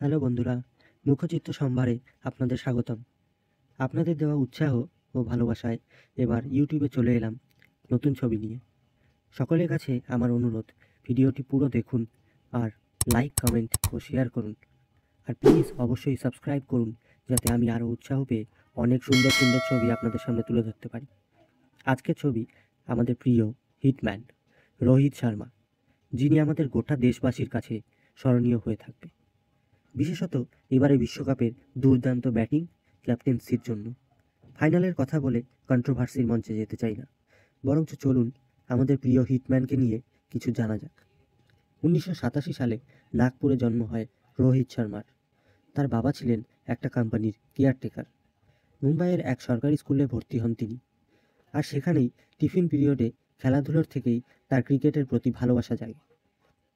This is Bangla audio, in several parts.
হ্যালো বন্ধুরা, মুখচিত্র সম্ভারে আপনাদের স্বাগতম। আপনাদের দেওয়া উৎসাহ ও ভালোবাসায় এবার ইউটিউবে চলে এলাম নতুন ছবি নিয়ে। সকলের কাছে আমার অনুরোধ, ভিডিওটি পুরো দেখুন আর লাইক, কমেন্ট ও শেয়ার করুন। আর প্লিজ অবশ্যই সাবস্ক্রাইব করুন, যাতে আমি আরও উৎসাহ পেয়ে অনেক সুন্দর সুন্দর ছবি আপনাদের সামনে তুলে ধরতে পারি। আজকের ছবি আমাদের প্রিয় হিটম্যান রোহিত শর্মা, যিনি আমাদের গোটা দেশবাসীর কাছে স্মরণীয় হয়ে থাকবে, বিশেষত এবারে বিশ্বকাপের দুর্দান্ত ব্যাটিং, ক্যাপ্টেন্সির জন্য। ফাইনালের কথা বলে কন্ট্রোভার্সির মঞ্চে যেতে চাই না, বরঞ্চ চলুন আমাদের প্রিয় হিটম্যানকে নিয়ে কিছু জানা যাক। 1987 সালে নাগপুরে জন্ম হয় রোহিত শর্মার। তার বাবা ছিলেন একটা কোম্পানির কেয়ারটেকার। মুম্বাইয়ের এক সরকারি স্কুলে ভর্তি হন তিনি, আর সেখানেই টিফিন পিরিয়ডে খেলাধুলোর থেকেই তার ক্রিকেটের প্রতি ভালোবাসা জাগে।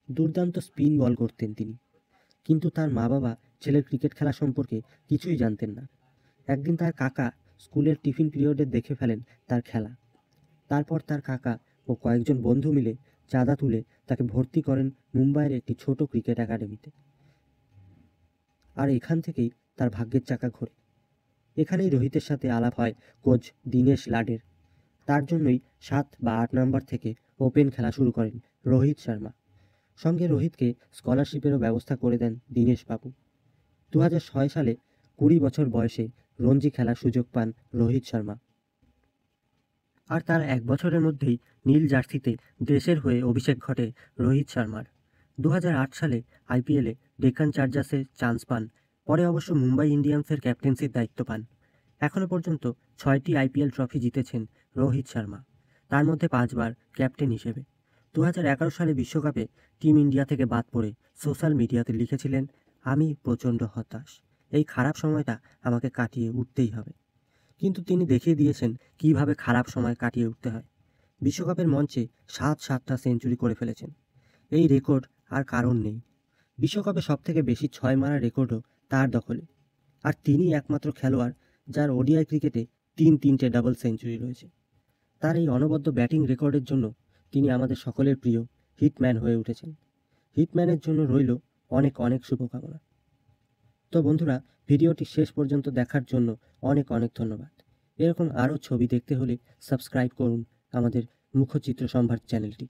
দুর্দান্ত স্পিন বল করতেন তিনি, কিন্তু তার মা বাবা ছেলের ক্রিকেট খেলা সম্পর্কে কিছুই জানতেন না। একদিন তার কাকা স্কুলের টিফিন পিরিয়ডে দেখে ফেলেন তার খেলা। তারপর তার কাকা ও কয়েকজন বন্ধু মিলে চাঁদা তুলে তাকে ভর্তি করেন মুম্বাইয়ের একটি ছোট ক্রিকেট একাডেমিতে। আর এখান থেকেই তার ভাগ্যের চাকা ঘোরে। এখানেই রোহিতের সাথে আলাপ হয় কোচ দীনেশ লাডের। তার জন্যই 7 বা 8 নম্বর থেকে ওপেন খেলা শুরু করেন রোহিত শর্মা। সঙ্গে রোহিতকে স্কলারশিপেরও ব্যবস্থা করে দেন দীনেশবাবু। 2006 সালে 20 বছর বয়সে রঞ্জি খেলার সুযোগ পান রোহিত শর্মা, আর তার 1 বছরের মধ্যেই নীল জার্সিতে দেশের হয়ে অভিষেক ঘটে রোহিত শর্মার। 2008 সালে আইপিএলে ডেকান চার্জার্সে চান্স পান, পরে অবশ্য মুম্বাই ইন্ডিয়ান্সের ক্যাপ্টেন্সির দায়িত্ব পান। এখনও পর্যন্ত 6টি আইপিএল ট্রফি জিতেছেন রোহিত শর্মা, তার মধ্যে 5 বার ক্যাপ্টেন হিসেবে। 2011 সালে বিশ্বকাপে টিম ইন্ডিয়া থেকে বাদ পড়ে সোশ্যাল মিডিয়াতে লিখেছিলেন, আমি প্রচণ্ড হতাশ, এই খারাপ সময়টা আমাকে কাটিয়ে উঠতেই হবে। কিন্তু তিনি দেখিয়ে দিয়েছেন কীভাবে খারাপ সময় কাটিয়ে উঠতে হয়। বিশ্বকাপের মঞ্চে 7টা সেঞ্চুরি করে ফেলেছেন। এই রেকর্ড আর কারণ নেই। বিশ্বকাপে সবথেকে বেশি 6 মারার রেকর্ডও তার দখলে। আর তিনি একমাত্র খেলোয়াড় যার ওডিআই ক্রিকেটে 3টে ডাবল সেঞ্চুরি রয়েছে। তার এই অনবদ্য ব্যাটিং রেকর্ডের জন্য তিনি আমাদের সকলের প্রিয় হিটম্যান হয়ে উঠেছেন। হিটম্যানের জন্য রইল অনেক অনেক শুভকামনা। তো বন্ধুরা, ভিডিওটি শেষ পর্যন্ত দেখার জন্য অনেক অনেক ধন্যবাদ। এরকম আরও ছবি দেখতে হলে সাবস্ক্রাইব করুন আমাদের মুখচিত্র সম্ভার চ্যানেলটি।